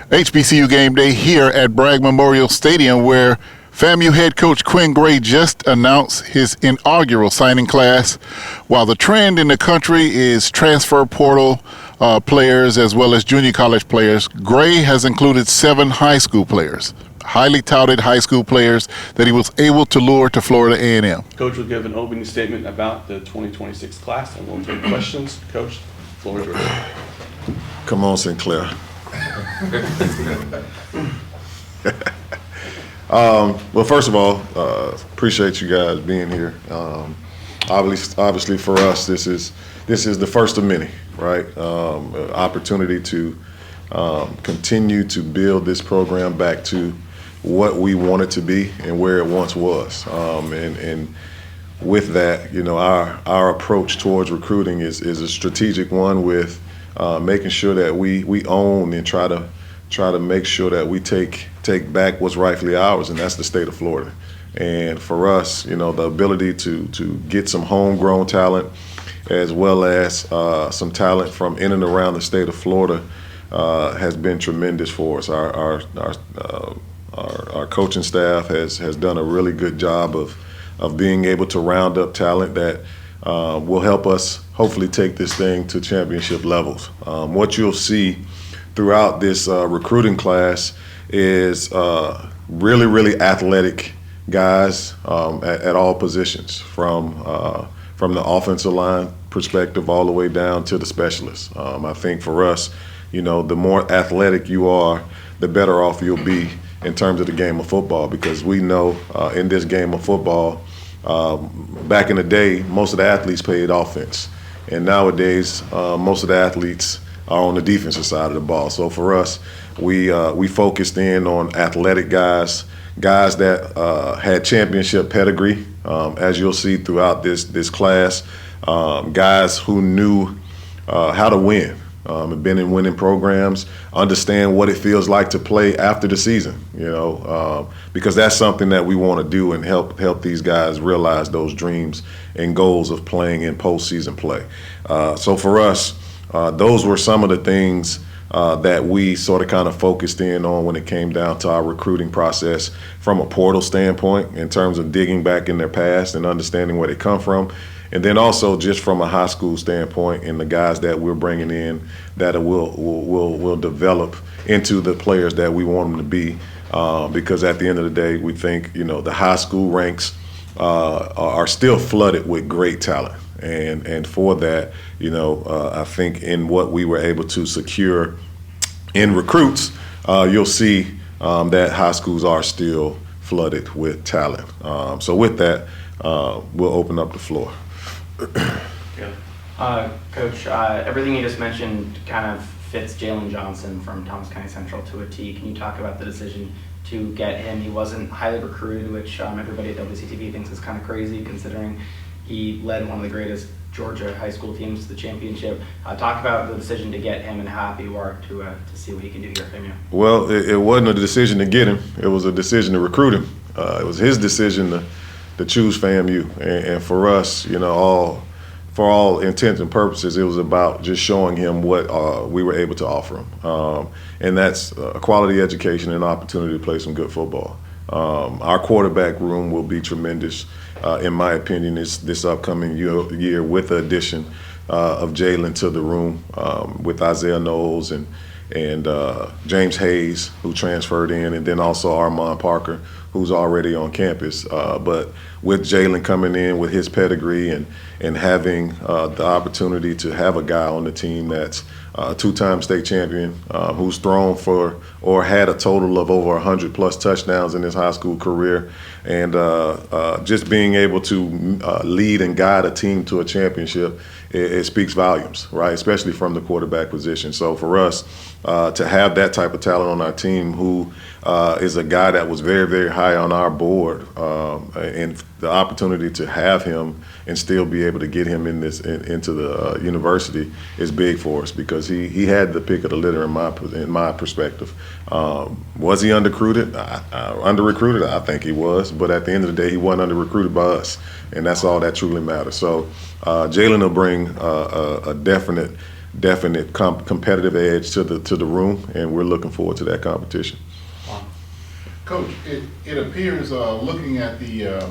HBCU Game Day here at Bragg Memorial Stadium, where FAMU head coach Quinn Gray just announced his inaugural signing class. While the trend in the country is transfer portal players as well as junior college players, Gray has included 7 high school players, highly touted high school players that he was able to lure to Florida A&M. Coach will give an opening statement about the 2026 class, and we'll take questions. Coach, the floor is yours. Come on, Sinclair. Well, first of all, appreciate you guys being here. Obviously, for us, this is the first of many, right? Opportunity to continue to build this program back to what we want it to be and where it once was. And with that, you know, our approach towards recruiting is a strategic one, with making sure that we own and try to make sure that we take back what's rightfully ours, and that's the state of Florida. And for us, you know, the ability to get some homegrown talent as well as some talent from in and around the state of Florida has been tremendous for us. Our coaching staff has done a really good job of being able to round up talent that will help us hopefully take this thing to championship levels. What you'll see throughout this recruiting class is really, really athletic guys at all positions, from the offensive line perspective all the way down to the specialists. I think for us, you know, the more athletic you are, the better off you'll be in terms of the game of football, because we know in this game of football, back in the day, most of the athletes played offense. And nowadays, most of the athletes are on the defensive side of the ball. So for us, we focused in on athletic guys that had championship pedigree, as you'll see throughout this class, guys who knew how to win, have been in winning programs, understand what it feels like to play after the season, you know, because that's something that we want to do and help these guys realize those dreams and goals of playing in postseason play. So for us, those were some of the things that we sort of kind of focused in on when it came down to our recruiting process from a portal standpoint, in terms of digging back in their past and understanding where they come from. And then also just from a high school standpoint, and the guys that we're bringing in that will develop into the players that we want them to be. Because at the end of the day, we think, you know, the high school ranks are still flooded with great talent. And for that, you know, I think in what we were able to secure in recruits, you'll see that high schools are still flooded with talent. So with that, we'll open up the floor. Coach, everything you just mentioned kind of fits Jaylen Johnson from Thomas County Central to a T. Can you talk about the decision to get him? He wasn't highly recruited, which everybody at WCTV thinks is kind of crazy, considering he led one of the greatest Georgia high school teams to the championship. Talk about the decision to get him and how happy you are to see what he can do here at FAMU. Well, it wasn't a decision to get him. It was a decision to recruit him. It was his decision to choose FAMU. And for us, you know, for all intents and purposes, it was about just showing him what we were able to offer him. And that's a quality education and opportunity to play some good football. Our quarterback room will be tremendous, in my opinion, this upcoming year, with the addition of Jaylen to the room, with Isaiah Knowles and James Hayes, who transferred in, and then also Armand Parker, who's already on campus. But with Jaylen coming in with his pedigree and having the opportunity to have a guy on the team that's a 2-time state champion, who's thrown for or had a total of over 100+ touchdowns in his high school career, and just being able to lead and guide a team to a championship, it speaks volumes, right? Especially from the quarterback position. So for us to have that type of talent on our team, who is a guy that was very, very high on our board, and the opportunity to have him and still be able to get him into the university is big for us, because he had the pick of the litter in my perspective. Was he under-recruited? I think he was, but at the end of the day, he wasn't under-recruited by us, and that's all that truly matters. So Jaylen will bring a definite definite competitive edge to the room, and we're looking forward to that competition. Coach, it appears, looking at the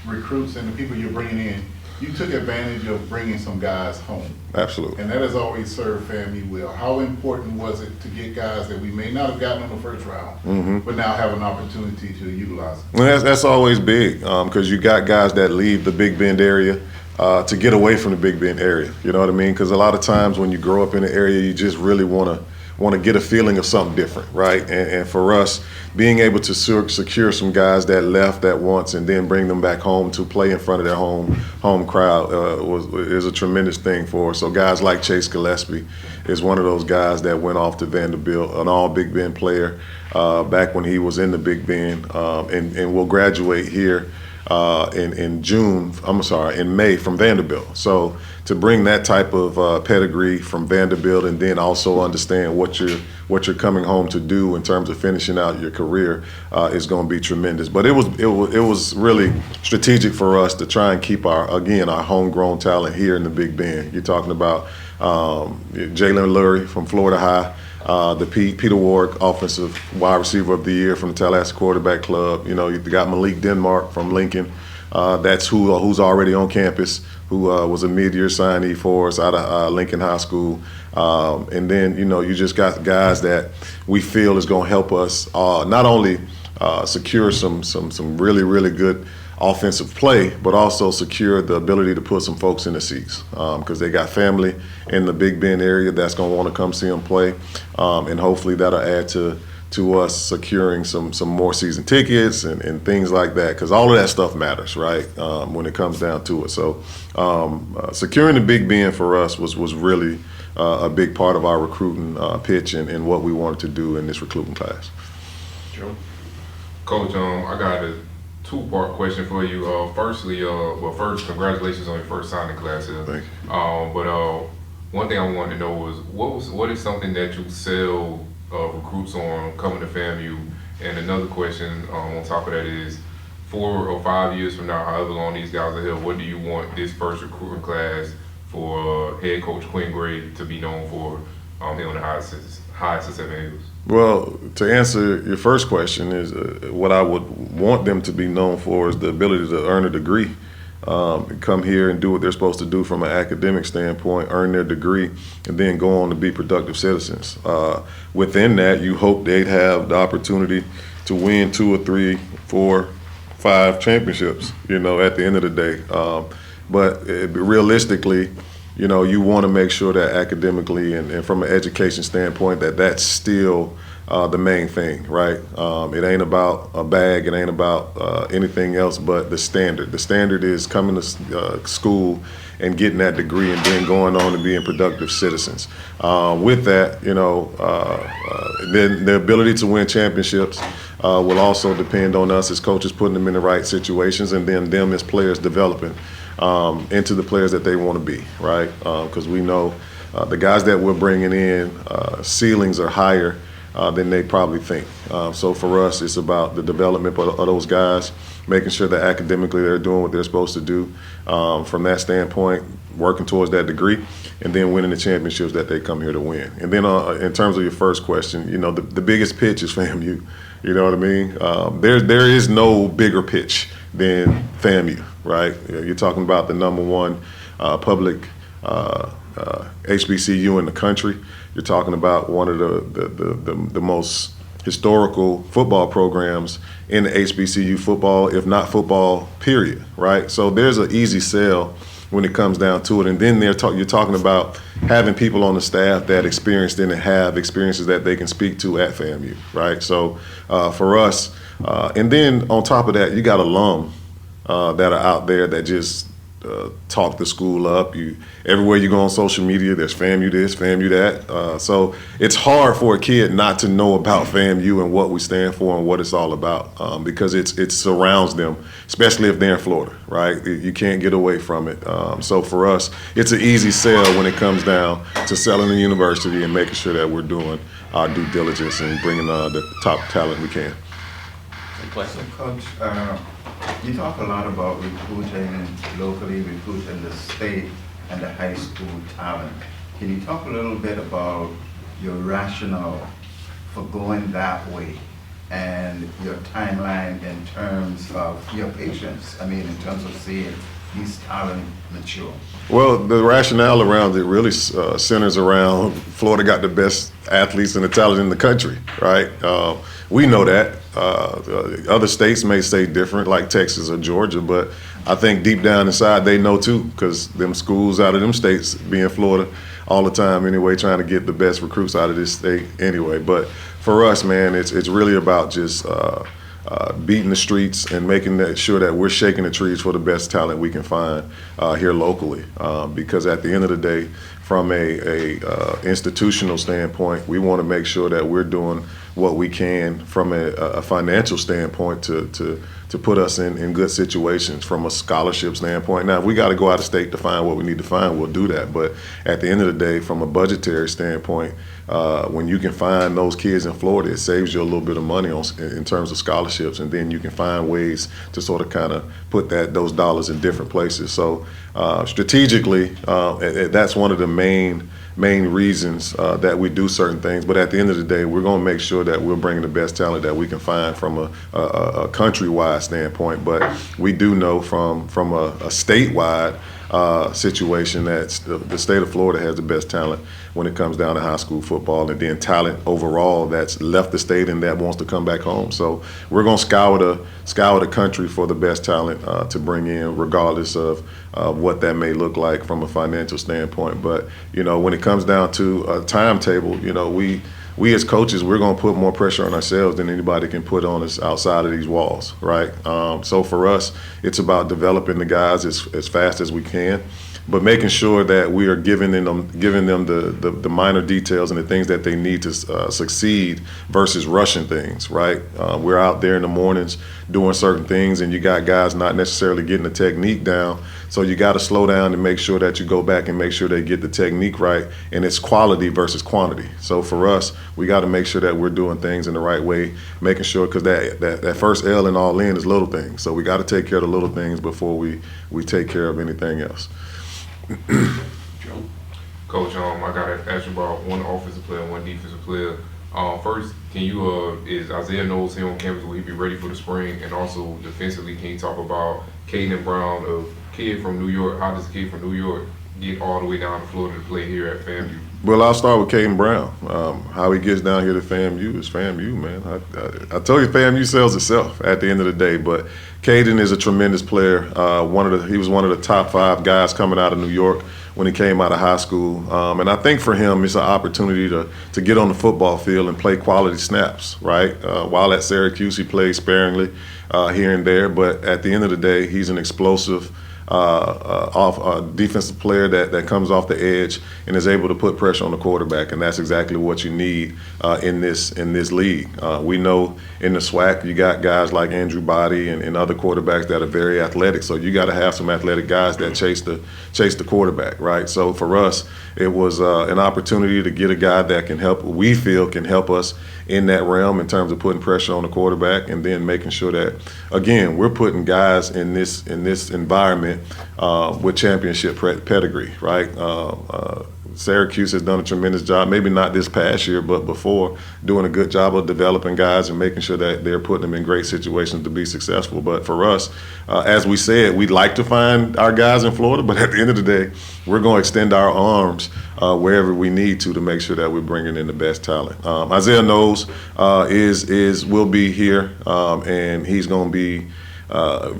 recruits and the people you're bringing in, you took advantage of bringing some guys home. Absolutely. And that has always served FAMU well. How important was it to get guys that we may not have gotten in the first round, but now have an opportunity to utilize them? Well, that's always big, because you got guys that leave the Big Bend area to get away from the Big Bend area. You know what I mean? Because a lot of times when you grow up in the area, you just really want to get a feeling of something different, right? And for us, being able to secure some guys that left at once and then bring them back home to play in front of their home crowd is a tremendous thing for us. So guys like Chase Gillespie is one of those guys that went off to Vanderbilt, an all Big Bend player back when he was in the Big Bend, and will graduate here in May from Vanderbilt. So to bring that type of pedigree from Vanderbilt, and then also understand what you're coming home to do in terms of finishing out your career is going to be tremendous. But it was really strategic for us to try and keep our homegrown talent here in the Big Bend. You're talking about Jaylen Lurie from Florida High, the Peter Ward Offensive Wide Receiver of the Year from the Tallahassee Quarterback Club. You know, you got Malik Denmark from Lincoln. That's who's already on campus, who was a mid-year signee for us out of Lincoln High School. And then, you know, you just got guys that we feel is going to help us not only secure some really, really good offensive play, but also secure the ability to put some folks in the seats, because they got family in the Big Bend area that's going to want to come see them play, and hopefully that'll add to us securing some more season tickets and things like that, because all of that stuff matters, right, when it comes down to it. So securing the Big Bend for us was really a big part of our recruiting pitch and what we wanted to do in this recruiting class. Joe? Coach, I got a two-part question for you. Firstly, first, congratulations on your first signing class here. Thank you. But one thing I wanted to know was what is something that you sell recruits on coming to FAMU? And another question on top of that is, 4 or 5 years from now, however long these guys are here, what do you want this first recruiting class for head coach Quinn Gray to be known for here on the Highest of 7 Hills? Well, to answer your first question is what I would want them to be known for is the ability to earn a degree, come here and do what they're supposed to do from an academic standpoint, earn their degree, and then go on to be productive citizens. Within that, you hope they'd have the opportunity to win 2 or 3, 4, 5 championships, you know, at the end of the day. But realistically, you know, you want to make sure that academically and from an education standpoint that's still the main thing, right? It ain't about a bag, it ain't about anything else but the standard. The standard is coming to school and getting that degree and then going on and being productive citizens. With that, you know, then the ability to win championships will also depend on us as coaches putting them in the right situations, and then them as players developing into the players that they want to be, right? Because we know the guys that we're bringing in, ceilings are higher than they probably think. So for us, it's about the development of those guys, making sure that academically they're doing what they're supposed to do. From that standpoint, working towards that degree, and then winning the championships that they come here to win. And then in terms of your first question, you know, the biggest pitch is FAMU. You know what I mean? There is no bigger pitch than FAMU, right? You're talking about the #1 public HBCU in the country. You're talking about one of the most historical football programs in the HBCU football, if not football, period, right? So there's an easy sell when it comes down to it. And then you're talking about having people on the staff that experienced and have experiences that they can speak to at FAMU, right? So for us, and then on top of that, you got alum that are out there that just talk the school up. Everywhere you go on social media, there's FAMU this, FAMU that. So it's hard for a kid not to know about FAMU and what we stand for and what it's all about, because it surrounds them, especially if they're in Florida, right? You can't get away from it. So for us, it's an easy sell when it comes down to selling the university and making sure that we're doing our due diligence and bringing the top talent we can. Question. Coach, you talk a lot about recruiting locally, recruiting the state and the high school talent. Can you talk a little bit about your rationale for going that way and your timeline in terms of your patience? I mean, in terms of seeing these talent mature. Well, the rationale around it really centers around Florida got the best athletes and the talent in the country, right? We know that. Other states may say different, like Texas or Georgia, but I think deep down inside they know too, because them schools out of them states be in Florida all the time anyway, trying to get the best recruits out of this state anyway. But for us, man, it's really about just beating the streets and making sure that we're shaking the trees for the best talent we can find here locally. Because at the end of the day, from a institutional standpoint, we want to make sure that we're doing what we can from a financial standpoint to put us in good situations from a scholarship standpoint. Now, if we got to go out of state to find what we need to find, we'll do that. But at the end of the day, from a budgetary standpoint, when you can find those kids in Florida, it saves you a little bit of money in terms of scholarships, and then you can find ways to sort of kind of put those dollars in different places. So strategically, that's one of the main reasons that we do certain things. But at the end of the day, we're going to make sure that we're bringing the best talent that we can find from a countrywide standpoint. But we do know from a statewide situation that the state of Florida has the best talent when it comes down to high school football, and then talent overall that's left the state and that wants to come back home. So we're going to scour the country for the best talent to bring in, regardless of what that may look like from a financial standpoint. But when it comes down to a timetable, we as coaches, we're going to put more pressure on ourselves than anybody can put on us outside of these walls, right? So for us, it's about developing the guys as fast as we can, but making sure that we are giving them the minor details and the things that they need to succeed versus rushing things, right? We're out there in the mornings doing certain things, and you got guys not necessarily getting the technique down. So you got to slow down and make sure that you go back and make sure they get the technique right, and it's quality versus quantity. So for us, we got to make sure that we're doing things in the right way, making sure, because that first L in all in is little things. So we got to take care of the little things before we take care of anything else. Coach, I got to ask you about one offensive player and one defensive player. First, can you, is Isaiah Knowles here on campus, will he be ready for the spring? And also, defensively, can you talk about Caden Brown, a kid from New York? How does a kid from New York get all the way down to Florida to play here at FAMU? Well, I'll start with Caden Brown. How he gets down here to FAMU is FAMU, man. I told you FAMU sells itself at the end of the day, but Caden is a tremendous player. He was one of the top 5 guys coming out of New York when he came out of high school. And I think for him, it's an opportunity to get on the football field and play quality snaps, right? While at Syracuse, he played sparingly here and there, but at the end of the day, he's an explosive defensive player that comes off the edge and is able to put pressure on the quarterback, and that's exactly what you need in this league. We know in the SWAC you got guys like Andrew Body and other quarterbacks that are very athletic, so you got to have some athletic guys that chase the quarterback, right? So for us, it was an opportunity to get a guy that we feel can help us in that realm in terms of putting pressure on the quarterback, and then making sure that, again, we're putting guys in this environment with championship pedigree, right? Syracuse has done a tremendous job, maybe not this past year, but before, doing a good job of developing guys and making sure that they're putting them in great situations to be successful. But for us, as we said, we'd like to find our guys in Florida, but at the end of the day, we're going to extend our arms wherever we need to make sure that we're bringing in the best talent. Isaiah Knowles will be here, and he's going to be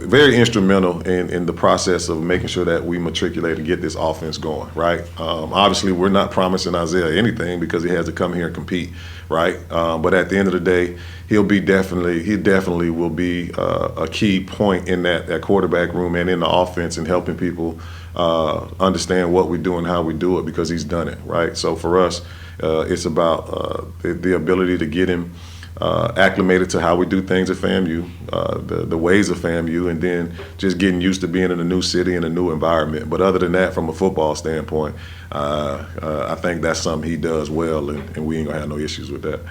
very instrumental in the process of making sure that we matriculate and get this offense going, right? Obviously, we're not promising Isaiah anything because he has to come here and compete, right? But at the end of the day, he definitely will be a key point in that quarterback room and in the offense, and helping people understand what we do and how we do it, because he's done it, right? So for us, it's about the ability to get him acclimated to how we do things at FAMU, the ways of FAMU, and then just getting used to being in a new city and a new environment. But other than that, from a football standpoint, I think that's something he does well, and we ain't gonna have no issues with that.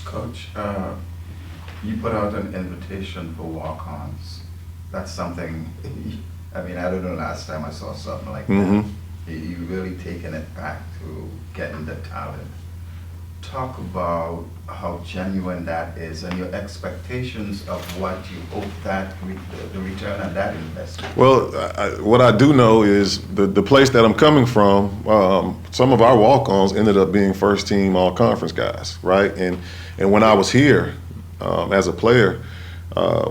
Coach, you put out an invitation for walk-ons. That's something, I mean, I don't know last time I saw something like that. You really taken it back to getting the talent. Talk about how genuine that is and your expectations of what you hope that the return on that investment. Well, what I do know is the place that I'm coming from, some of our walk-ons ended up being first team all-conference guys, right? And when I was here as a player,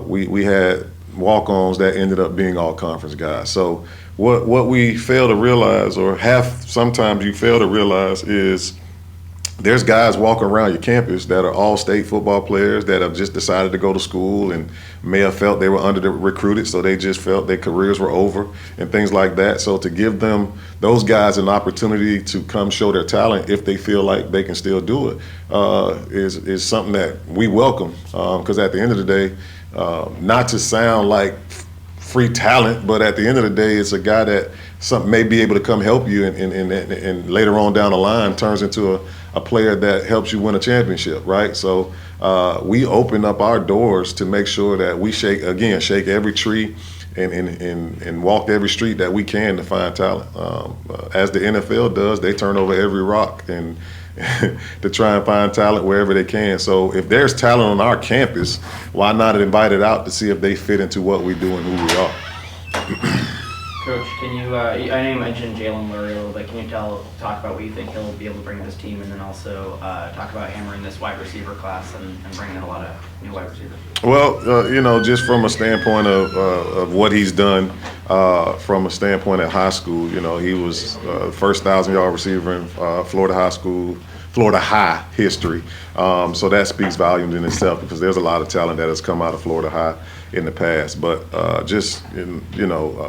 we had walk-ons that ended up being all-conference guys. So what we fail to realize, or sometimes you fail to realize, is there's guys walking around your campus that are all state football players that have just decided to go to school and may have felt they were recruited, so they just felt their careers were over and things like that. So to give those guys an opportunity to come show their talent if they feel like they can still do it is something that we welcome, because at the end of the day, not to sound like free talent, but at the end of the day, it's a guy that may be able to come help you and later on down the line turns into a player that helps you win a championship, right? So we open up our doors to make sure that we shake every tree and walk every street that we can to find talent. As the NFL does, they turn over every rock and to try and find talent wherever they can. So if there's talent on our campus, why not invite it out to see if they fit into what we do and who we are? Coach, can you, I know you mentioned Jaylen Lurie a little bit. Can you talk about what you think he'll be able to bring to this team, and then also talk about hammering this wide receiver class and bringing in a lot of new wide receivers? Well, just from a standpoint of what he's done, from a standpoint at high school, he was first 1,000-yard receiver in Florida High history. So that speaks volumes in itself, because there's a lot of talent that has come out of Florida High in the past. But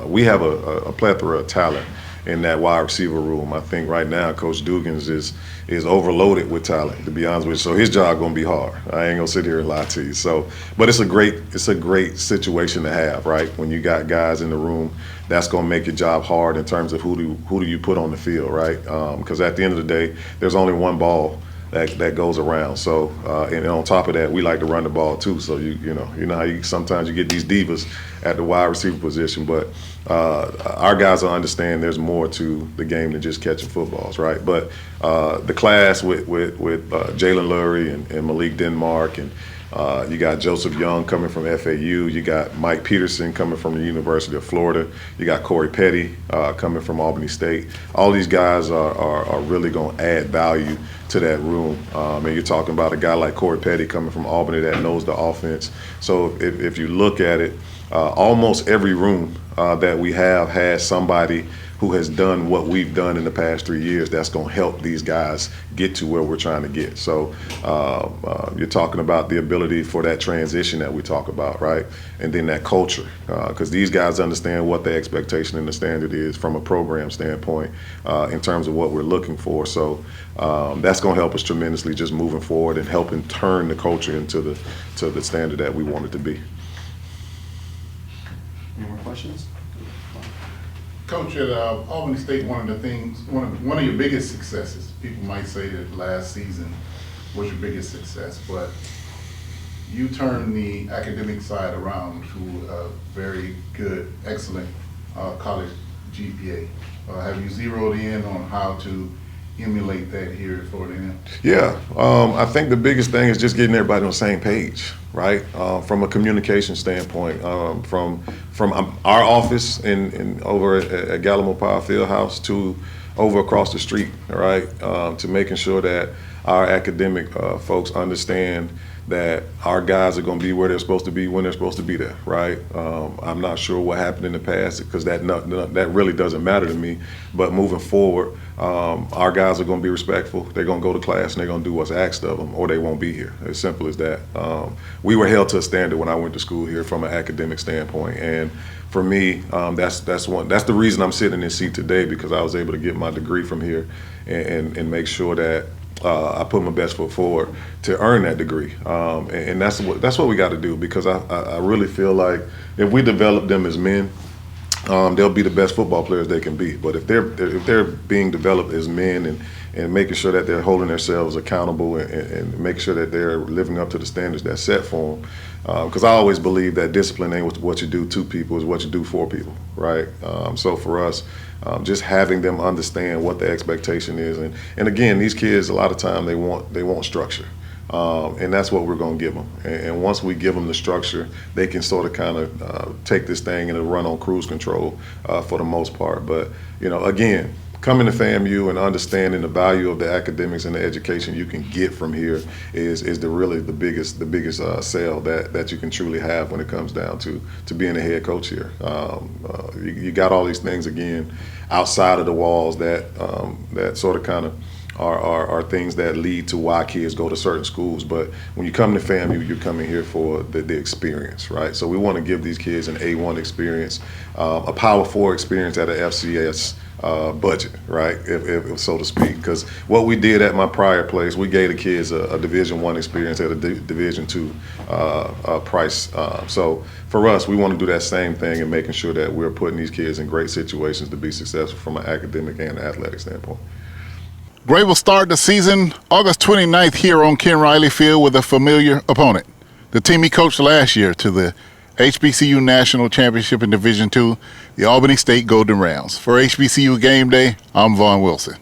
we have a plethora of talent in that wide receiver room. I think right now Coach Dugans is overloaded with talent, to be honest with you. So his job gonna be hard. I ain't gonna sit here and lie to you. So, but it's a great situation to have, right? When you got guys in the room, that's gonna make your job hard in terms of who do you put on the field, right? Because at the end of the day, there's only one ball that goes around. So and on top of that, we like to run the ball too. So you know how sometimes you get these divas at the wide receiver position, but our guys will understand there's more to the game than just catching footballs, right? But the class with Jaylen Lurie and Malik Denmark, and you got Joseph Young coming from FAU. You got Mike Peterson coming from the University of Florida. You got Corey Petty coming from Albany State. All these guys are really going to add value to that room. And you're talking about a guy like Corey Petty coming from Albany that knows the offense. So if you look at it, almost every room that we have has somebody who has done what we've done in the past 3 years that's going to help these guys get to where we're trying to get. So you're talking about the ability for that transition that we talk about, right? And then that culture, because these guys understand what the expectation and the standard is from a program standpoint in terms of what we're looking for. So that's going to help us tremendously just moving forward and helping turn the culture into the standard that we want it to be. Any more questions? Coach, at Albany State, one of your biggest successes, people might say that last season was your biggest success, but you turned the academic side around to a very good, excellent college GPA. Have you zeroed in on how to emulate that here at Florida A&M? Yeah, I think the biggest thing is just getting everybody on the same page, right? From a communication standpoint, from our office in over at Gallimore Power Fieldhouse to over across the street, right? To making sure that our academic folks understand that our guys are going to be where they're supposed to be when they're supposed to be there, right? I'm not sure what happened in the past, because that really doesn't matter to me. But moving forward, our guys are going to be respectful. They're going to go to class and they're going to do what's asked of them, or they won't be here. As simple as that. We were held to a standard when I went to school here from an academic standpoint, and for me, that's the reason I'm sitting in this seat today, because I was able to get my degree from here and make sure that I put my best foot forward to earn that degree, and that's what we got to do, because I really feel like if we develop them as men, they'll be the best football players they can be. But if they're being developed as men and making sure that they're holding themselves accountable and making sure that they're living up to the standards that's set for them. Because I always believe that discipline ain't what you do to people, is what you do for people, right? So for us, just having them understand what the expectation is, and again, these kids a lot of time they want structure, and that's what we're going to give them. And once we give them the structure, they can sort of kind of take this thing and run on cruise control for the most part. But again, coming to FAMU and understanding the value of the academics and the education you can get from here is really the biggest sale that you can truly have when it comes down to being a head coach here. You got all these things again outside of the walls that sort of kind of are things that lead to why kids go to certain schools. But when you come to FAMU, you're coming here for the experience, right? So we want to give these kids an A1 experience, a Power 4 experience at an FCS budget, right, if so to speak. Because what we did at my prior place, we gave the kids a Division I experience at a Division II price. So for us, we want to do that same thing and making sure that we're putting these kids in great situations to be successful from an academic and athletic standpoint. Gray will start the season August 29th here on Ken Riley Field with a familiar opponent, the team he coached last year to the HBCU National Championship in Division II, the Albany State Golden Rams. For HBCU Game Day, I'm Vaughn Wilson.